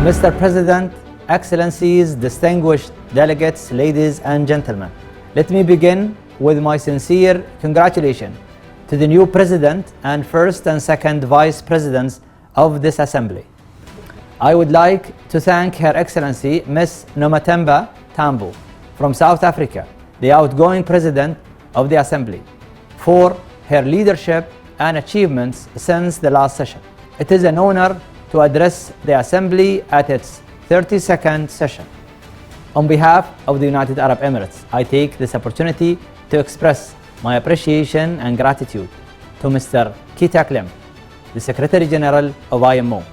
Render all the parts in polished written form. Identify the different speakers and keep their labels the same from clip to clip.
Speaker 1: Mr. President, Excellencies, distinguished delegates, ladies and gentlemen, let me begin with my sincere congratulations to the new President and first and second Vice Presidents of this Assembly. I would like to thank Her Excellency Ms. Nomatemba Tambo from South Africa, the outgoing President of the Assembly, for her leadership and achievements since the last session. It is an honor to address the Assembly at its 32nd session. On behalf of the United Arab Emirates, I take this opportunity to express my appreciation and gratitude to Mr. Kita Klem, the Secretary General of IMO,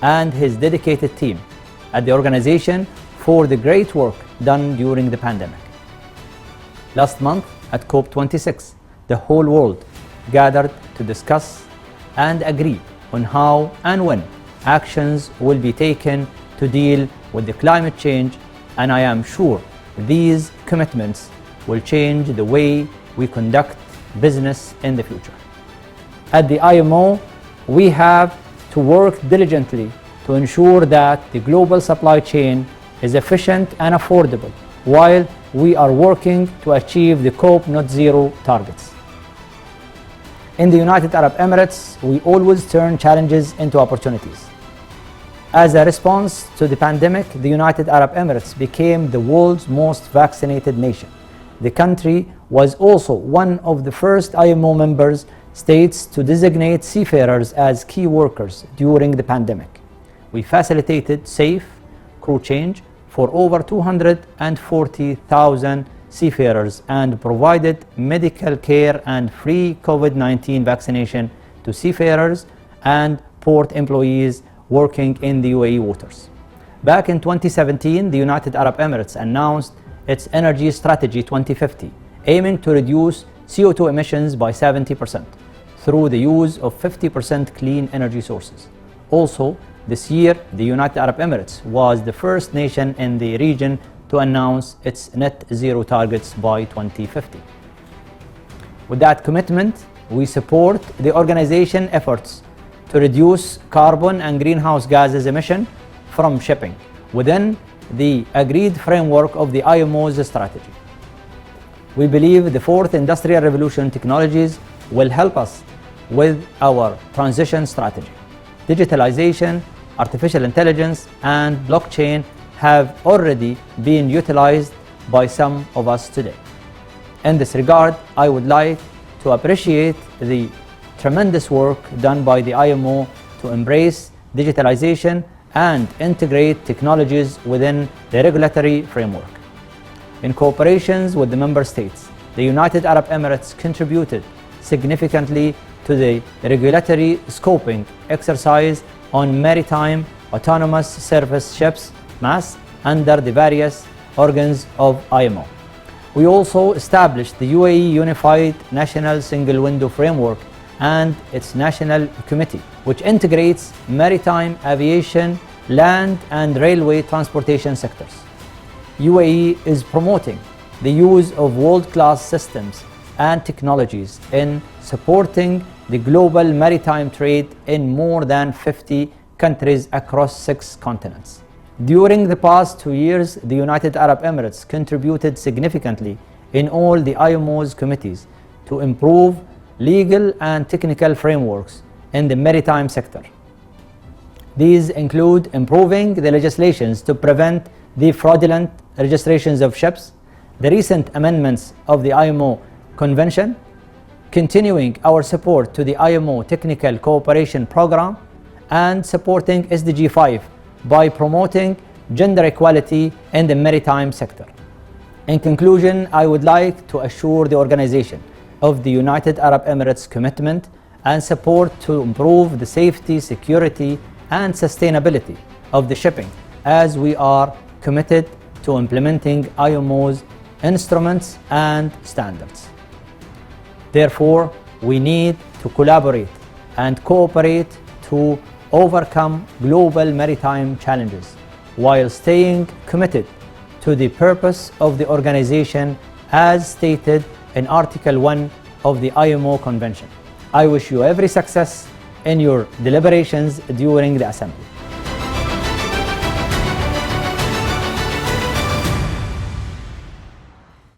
Speaker 1: and his dedicated team at the organization for the great work done during the pandemic. Last month at COP26, the whole world gathered to discuss and agree on how and when actions will be taken to deal with the climate change, and I am sure these commitments will change the way we conduct business in the future. At the IMO, we have to work diligently to ensure that the global supply chain is efficient and affordable while we are working to achieve the COP Net Zero targets. In the United Arab Emirates, we always turn challenges into opportunities. As a response to the pandemic, the United Arab Emirates became the world's most vaccinated nation. The country was also one of the first IMO member states to designate seafarers as key workers during the pandemic. We facilitated safe crew change for over 240,000 seafarers and provided medical care and free COVID-19 vaccination to seafarers and port employees working in the UAE waters. Back in 2017, the United Arab Emirates announced its Energy Strategy 2050, aiming to reduce CO2 emissions by 70% through the use of 50% clean energy sources. Also, this year, the United Arab Emirates was the first nation in the region to announce its net zero targets by 2050. With that commitment, we support the organization efforts to reduce carbon and greenhouse gases emission from shipping within the agreed framework of the IMO's strategy. We believe the fourth industrial revolution technologies will help us with our transition strategy. Digitalization, artificial intelligence, and blockchain have already been utilized by some of us today. In this regard, I would like to appreciate the tremendous work done by the IMO to embrace digitalization and integrate technologies within the regulatory framework. In cooperations with the member states, the United Arab Emirates contributed significantly to the regulatory scoping exercise on maritime autonomous service ships MAS under the various organs of IMO. We also established the UAE Unified National Single Window Framework and its National Committee, which integrates maritime, aviation, land and railway transportation sectors. UAE is promoting the use of world-class systems and technologies in supporting the global maritime trade in more than 50 countries across 6 continents. During the past 2 years, the United Arab Emirates contributed significantly in all the IMO's committees to improve legal and technical frameworks in the maritime sector. These include improving the legislations to prevent the fraudulent registrations of ships, the recent amendments of the IMO Convention, continuing our support to the IMO Technical Cooperation Program, and supporting SDG 5 by promoting gender equality in the maritime sector. In conclusion, I would like to assure the organization of the United Arab Emirates' commitment and support to improve the safety, security, and sustainability of the shipping, as we are committed to implementing IMO's instruments and standards. Therefore, we need to collaborate and cooperate to overcome global maritime challenges while staying committed to the purpose of the organization as stated in Article 1 of the IMO Convention. I wish you every success in your deliberations during the Assembly.